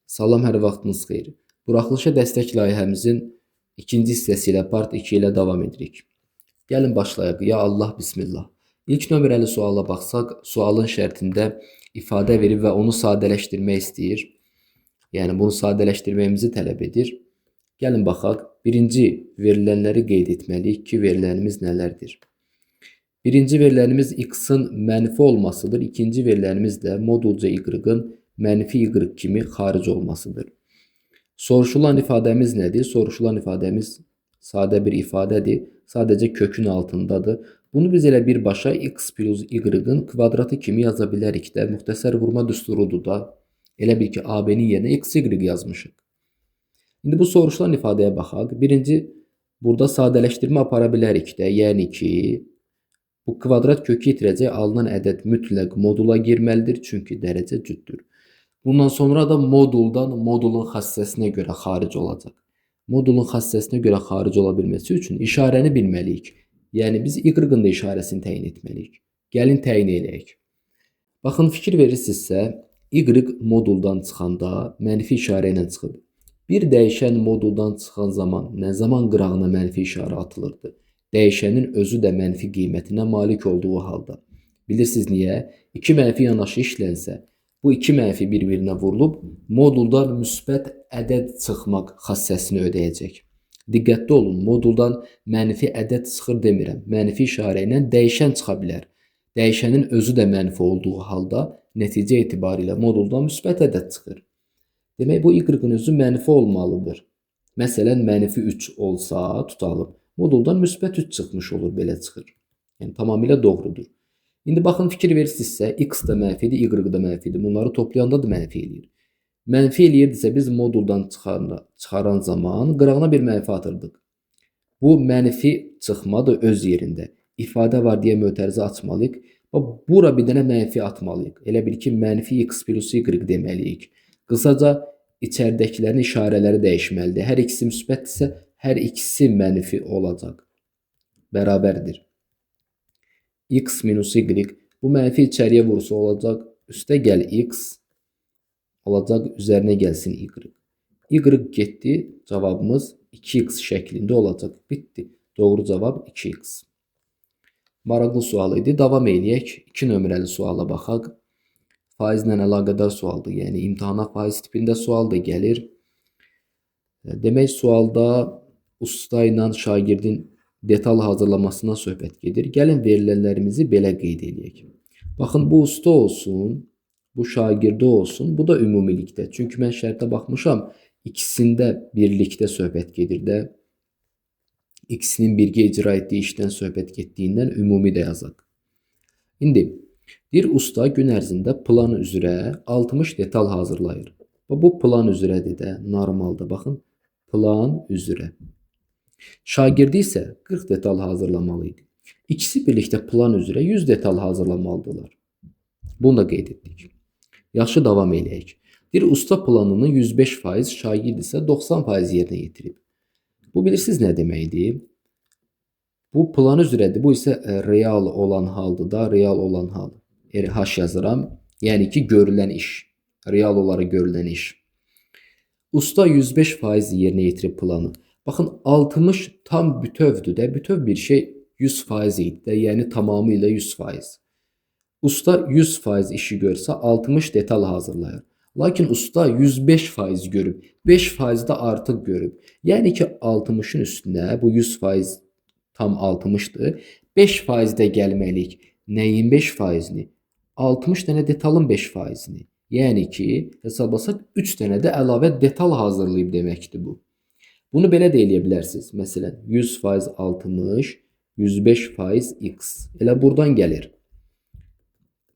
Salam, hər vaxtınız xeyir. Buraxılışa dəstək layihəmizin ikinci hissəsi ilə part 2 ilə davam edirik. Gəlin başlayaq. Ya Allah, bismillah. İlk nömrəli suala baxsaq, sualın şərtində ifadə verib və onu sadələşdirmək istəyir. Yəni bunu sadələşdirməyimizi tələb edir. Gəlin baxaq. Birinci verilənləri qeyd etməliyik ki, verilənimiz nələrdir? Birinci verilənimiz x-in mənfi olmasıdır. İkinci verilənimiz də modulca y-ın mənfi y kimi xaric olmasıdır. Soruşulan ifadəmiz nədir? Soruşulan ifadəmiz sadə bir ifadədir. Sadəcə kökün altındadır. Bunu biz elə birbaşa x plus y-ın kvadratı kimi yaza bilərik də. Müxtəsər vurma düsturudur da. Elə bil ki, AB-nin yerinə x, y yazmışıq. İndi bu soruşulan ifadəyə baxaq. Birinci, burada sadələşdirmə apara bilərik də. Yəni ki, bu kvadrat kökü itirəcək, alınan ədəd mütləq modula girməlidir. Çünki dərəcə cütdür. Bundan sonra da moduldan modulun xassəsinə görə xaric olacaq. Modulun xassəsinə görə xaric ola bilməsi üçün işarəni bilməliyik. Yəni biz y-ın da işarəsini təyin etməliyik. Gəlin təyin eləyək. Baxın, fikir verirsinizsə, y moduldan çıxanda mənfi işarə ilə çıxıb. Bir dəyişən moduldan çıxan zaman nə zaman qırağına mənfi işarə atılırdı? Dəyişənin özü də mənfi qiymətinə malik olduğu halda. Bilirsiniz niyə? İki mənfi yanaşı işlənsə, bu iki mənfi bir-birinə vurulub moduldan müsbət ədəd çıxmaq xassəsini ödəyəcək. Diqqətli olun, moduldan mənfi ədəd çıxır demirəm. Mənfi işarə ilə dəyişən çıxa bilər. Dəyişənin özü də mənfi olduğu halda nəticə etibarilə moduldan müsbət ədəd çıxır. Demək, bu y-ın özü mənfi olmalıdır. Məsələn, mənfi 3 olsa, tutalım, moduldan müsbət 3 çıxmış olur, belə çıxır. Yəni, tamamilə doğrudur. İndi baxın, fikir verirsinizsə, x da mənfidir, y da mənfidir. Bunları toplayanda da mənfi eləyir. Mənfi eləyirdisə, biz moduldan çıxaran zaman qırağına bir mənfi atırdıq. Bu mənfi çıxmadır öz yerində. İfadə var deyə mötərizə açmalıyıq. Bura bir dənə mənfi atmalıyıq. Elə bil ki, mənfi x plus y deməliyik. Qısaca, içəridəkilərin işarələri dəyişməlidir. Hər ikisi müsbətdirsə, hər ikisi mənfi olacaq. Bərabərdir. X minus y, bu mənfi içəriyə vursa olacaq, üstə gəl x, olacaq, üzərinə gəlsin y. Y getdi, cavabımız 2x şəklində olacaq. Bitdi. Doğru cavab 2x. Maraqlı sual idi. Davam eləyək. 2 nömrəli suala baxaq. Faizlə əlaqədar sualdır. Yəni, imtahana faiz tipində sual da gəlir. Demək, sualda usta ilə şagirdin detal hazırlamasına söhbət gedir. Gəlin verilənlərimizi belə qeyd edək. Baxın, bu usta olsun, bu şagirdə olsun, bu da ümumilikdə. Çünki mən şərtə baxmışam, ikisində birlikdə söhbət gedir də. İkisinin birgə icra etdiyi işdən söhbət getdiyindən ümumi də yazaq. İndi, bir usta gün ərzində plan üzrə 60 detal hazırlayır. Bu plan üzrədir də, normalda. Baxın, plan üzrə. Şagirdi isə 40 detal hazırlamalıydı. İkisi birlikdə plan üzrə 100 detal hazırlamalıdırlar. Bunu da qeyd etdik. Yaxşı, davam eləyək. Bir usta planını 105%, şagird isə 90% yerinə yetirib. Bu bilirsiniz nə deməkdir? Bu plan üzrədir. Bu isə real olan haldır da, real olan hal. RH yazıram. Yəni ki, görülən iş. Real olaraq görülən iş. Usta 105% yerinə yetirib planı. Baxın, 60 tam bütövdür də. Bütöv bir şey 100% idi də. Yəni, tamamilə 100%. Usta 100% işi görsə 60 detal hazırlayır. Lakin usta 105% görüb, 5% də artıq görüb. Yəni ki, 60-ın üstünə, bu 100% tam 60-dır, 5% də gəlməliyik. Nəyin 5%-ni? 60 dənə detalın 5%-ni. Yəni ki, hesablasaq 3 dənə də əlavə detal hazırlayıb deməkdir bu. Bunu belə də eləyə bilərsiniz. Məsələn, 100% 60, 105% x. Elə buradan gəlir.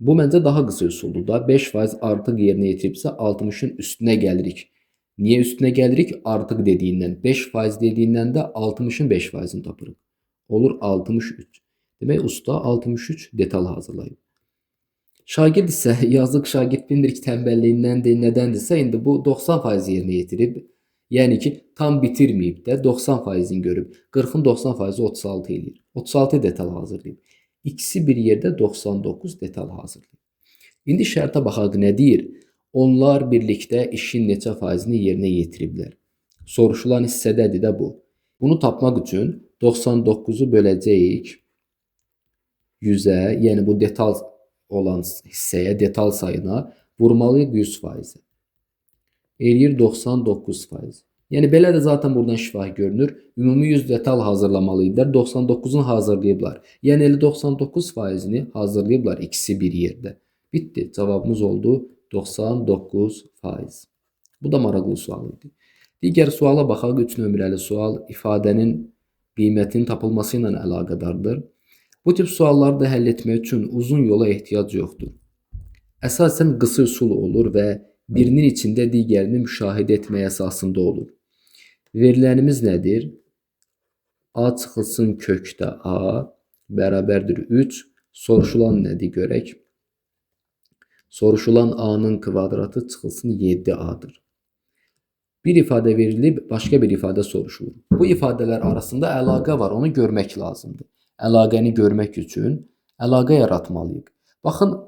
Bu məncə daha qısa üsuldur da. 5% artıq yerinə yetiribsə 60-ın üstünə gəlirik. Niyə üstünə gəlirik? Artıq dediyindən. 5% dediyindən də 60-ın 5%-ni tapırıq. Olur 63. Demək, usta 63 detal hazırlayıb. Şagird isə yazıq şagirdindir ki, tənbəlliyindəndir, nədəndirsə, indi bu 90% yerinə yetirib. Yəni ki, tam bitirməyib də 90%-ni görüb. 40-ın 90%-i 36 eləyir. 36 detal hazırlayıb. İkisi bir yerdə 99 detal hazırlayıb. İndi şərtə baxaq nə deyir? Onlar birlikdə işin neçə faizini yerinə yetiriblər? Soruşulan hissədədir də bu. Bunu tapmaq üçün 99-u böləcəyik 100-ə, yəni bu detal olan hissəyə, detal sayına vurmalıyıq 100%. Eləyir 99%. Yəni belə də zaten buradan şifahi görünür. Ümumi 100 detal hazırlamalıydılar. 99'unu hazırlayıblar. Yəni elə 99%'ni hazırlayıblar ikisi bir yerdə. Bitti. Cavabımız oldu 99%. Bu da maraqlı sual idi. Digər suala baxaq. 3 nömrəli sual ifadənin qiymətinin tapılması ilə əlaqədardır. Bu tip sualları da həll etmək üçün uzun yola ehtiyac yoxdur. Əsasən qısa üsul olur və birinin içində digərini müşahidə etmək əsasında olur. Verilənimiz nədir? A çıxılsın kökdə A bərabərdir 3. Soruşulan nədir görək? Soruşulan A'nın kvadratı çıxılsın 7A'dır. Bir ifadə verilib, başqa bir ifadə soruşulur. Bu ifadələr arasında əlaqə var, onu görmək lazımdır. Əlaqəni görmək üçün əlaqə yaratmalıyıq. Baxın,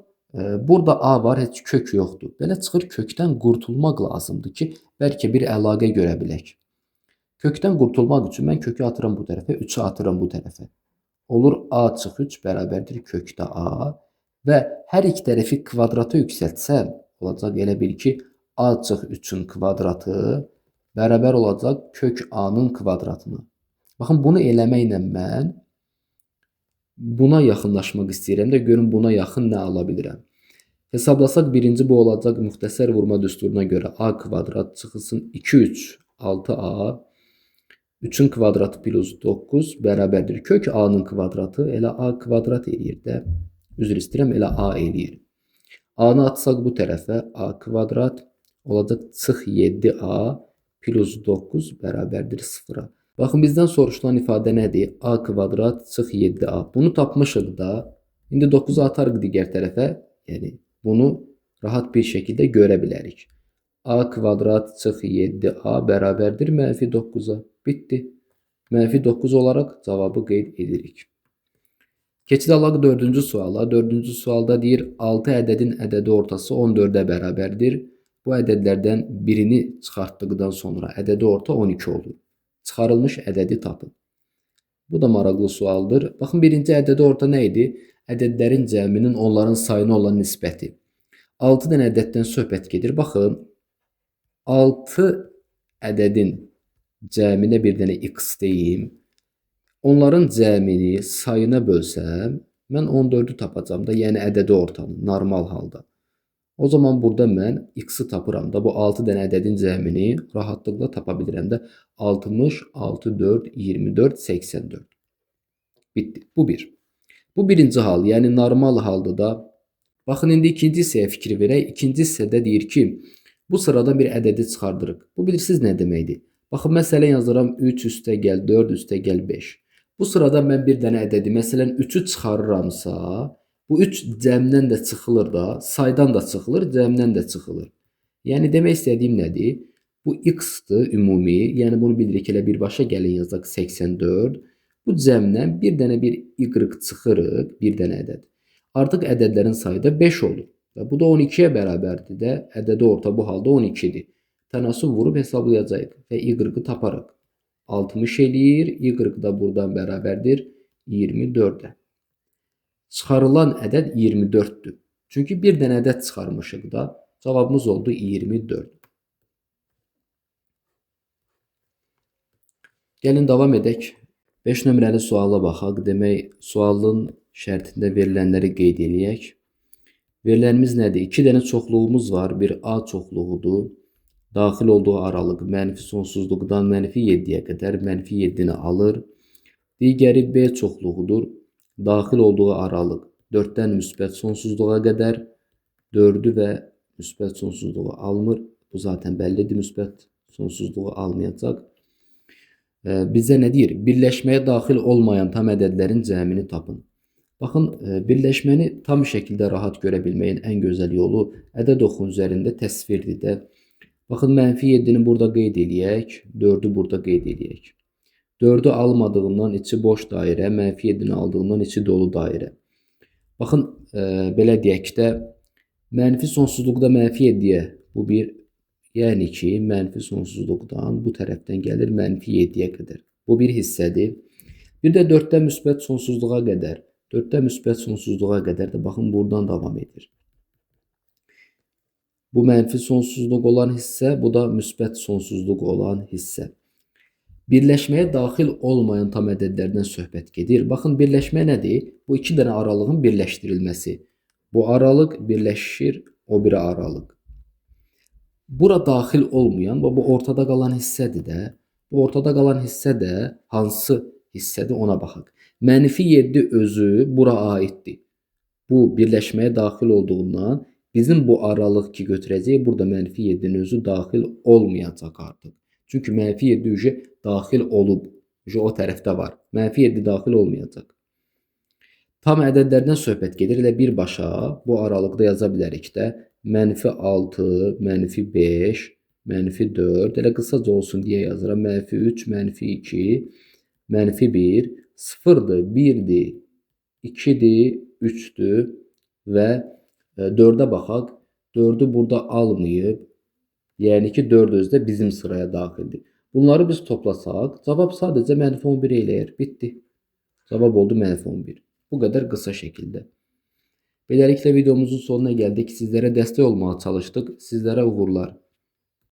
burada A var, heç kök yoxdur. Belə çıxır, kökdən qurtulmaq lazımdır ki, bəlkə bir əlaqə görə bilək. Kökdən qurtulmaq üçün mən kökü atıram bu tərəfə, 3'ü atıram bu tərəfə. Olur A çıx 3 bərabərdir kökdə A və hər iki tərəfi kvadrata yüksəltsəm, olacaq elə bil ki, A çıx 3'ün kvadratı bərabər olacaq kök A'nın kvadratına. Baxın, bunu eləməklə mən buna yaxınlaşmaq istəyirəm də görün buna yaxın nə ala bilirəm. Hesablasaq birinci bu olacaq müxtəsər vurma düsturuna görə A kvadrat çıxılsın 2-3 6A 3'ün kvadratı plus 9 bərabərdir. Kök A'nın kvadratı elə A kvadrat eləyir də. Üzr istəyirəm, elə A eləyir. A'nı atsaq bu tərəfə A kvadrat olacaq çıx 7A plus 9 bərabərdir 0'a. Baxın, bizdən soruşulan ifadə nədir? A kvadrat çıx 7A. Bunu tapmışıq da. İndi 9'u atarıq digər tərəfə. Yəni bunu rahat bir şəkildə görə bilərik. A kvadrat çıx 7A bərabərdir mənfi 9'a. Bitti. Mənfi 9 olaraq cavabı qeyd edirik. Keçidək 4-cü suala. 4-cü sualda deyir 6 ədədin ədədi ortası 14'ə bərabərdir. Bu ədədlərdən birini çıxartdıqdan sonra ədədi orta 12 olur. Çıxarılmış ədədi tapın. Bu da maraqlı sualdır. Baxın, birinci ədədi orta nə idi? Ədədlərin cəminin onların sayına olan nisbəti. 6 dənə ədəddən söhbət gedir. Baxın, 6 ədədin cəminə bir dənə x deyim. Onların cəmini sayına bölsəm, mən 14'ü tapacağım da, yəni ədədi ortanı normal halda. O zaman burada mən x'i tapıram da, bu 6 dənə ədədin cəmini rahatlıqla tapa bilirəm də. 60, 6, 4, 24, 84. Bitti. Bu bir. Bu birinci hal, yəni normal halda da. Baxın, indi ikinci hissəyə fikir verək. İkinci hissədə deyir ki, bu sıradan bir ədədi çıxardırıq. Bu bilirsiniz nə deməkdir? Baxın, məsələn yazıram 3 üstə gəl 4 üstə gəl 5. Bu sırada mən bir dənə ədədi, məsələn 3'ü çıxarıramsa, bu 3 cəmdən də çıxılır da, saydan da çıxılır, cəmdən də çıxılır. Yəni demək istədiyim nədir? Bu x'dır ümumi, yəni bunu bilirik, elə birbaşa gəlin yazaq 84. Bu cəmdən bir dənə bir y çıxırıq, bir dənə ədəd. Artıq ədədlərin sayı da 5 olur. Və bu da 12'yə bərabərdir də, ədədi orta bu halda 12'dir. Tənasüb vurub hesablayacağıq və y-ı taparıq. 60 eləyir, y da buradan bərabərdir 24'ə. Çıxarılan ədəd 24'dür. Çünki bir dənə ədəd çıxarmışıq da, cavabımız oldu 24. Gəlin davam edək. 5 nömrəli suala baxaq. Demək, sualın şərtində verilənləri qeyd eləyək. Verilənimiz nədir? 2 dənə çoxluğumuz var. Bir A çoxluğudur. Daxil olduğu aralıq mənfi sonsuzluqdan mənfi 7'yə qədər mənfi 7'ni alır. Digəri B çoxluğudur. Daxil olduğu aralıq 4'dən müsbət sonsuzluğa qədər 4'ü və müsbət sonsuzluğu almır. Bu zaten bəllidir, müsbət sonsuzluğu almayacaq. Bizə nə deyir? Birləşməyə daxil olmayan tam ədədlərin cəmini tapın. Baxın, birləşməni tam şəkildə rahat görə bilməyin ən gözəl yolu ədəd oxu üzərində təsvirdir də. Baxın, mənfi 7'ni burada qeyd eləyək, 4'ü burada qeyd eləyək. 4'ü almadığımdan içi boş dairə, mənfi 7'ni aldığımdan içi dolu dairə. Baxın, belə deyək də, mənfi sonsuzluqda mənfi 7'yə Bu bir, yəni ki, mənfi sonsuzluqdan bu tərəfdən gəlir mənfi 7-yə qədər. Bu bir hissədir. Bir də 4-dən müsbət sonsuzluğa qədər. 4-dən müsbət sonsuzluğa qədər də baxın buradan davam edir. Bu mənfi sonsuzluq olan hissə, bu da müsbət sonsuzluq olan hissə. Birləşməyə daxil olmayan tam ədədlərdən söhbət gedir. Baxın, birləşmə nədir? Bu iki dənə aralığın birləşdirilməsi. Bu aralıq birləşir o biri aralıq. Bura daxil olmayan, bu ortada qalan hissədir də. Bu ortada qalan hissə də hansı hissədir ona baxaq. Mənfi 7 özü bura aiddir. Bu birləşməyə daxil olduğundan bizim bu aralıq ki götürəcək, burada mənfi 7-nin özü daxil olmayacaq artıq. Çünki mənfi 7 daxil olub, o tərəfdə var. Mənfi 7 daxil olmayacaq. Tam ədədlərdən söhbət gedir. Elə birbaşa bu aralıqda yaza bilərik də. Mənfi 6, mənfi 5, mənfi 4. Elə qısaca olsun deyə yazıram. Mənfi 3, mənfi 2, mənfi 1, 0-dır, 1-dir, 2-dir, 3-dür və 4-ə baxaq. 4-ü burada almayıb. Yəni ki, 4 özü də bizim sıraya daxildir. Bunları biz toplasaq, cavab sadəcə mənfi 11 eləyər. Bitdi. Cavab oldu mənfi 11. Bu qədər qısa şəkildə. Beləliklə videomuzun sonuna gəldik. Sizlərə dəstək olmağa çalışdıq. Sizlərə uğurlar.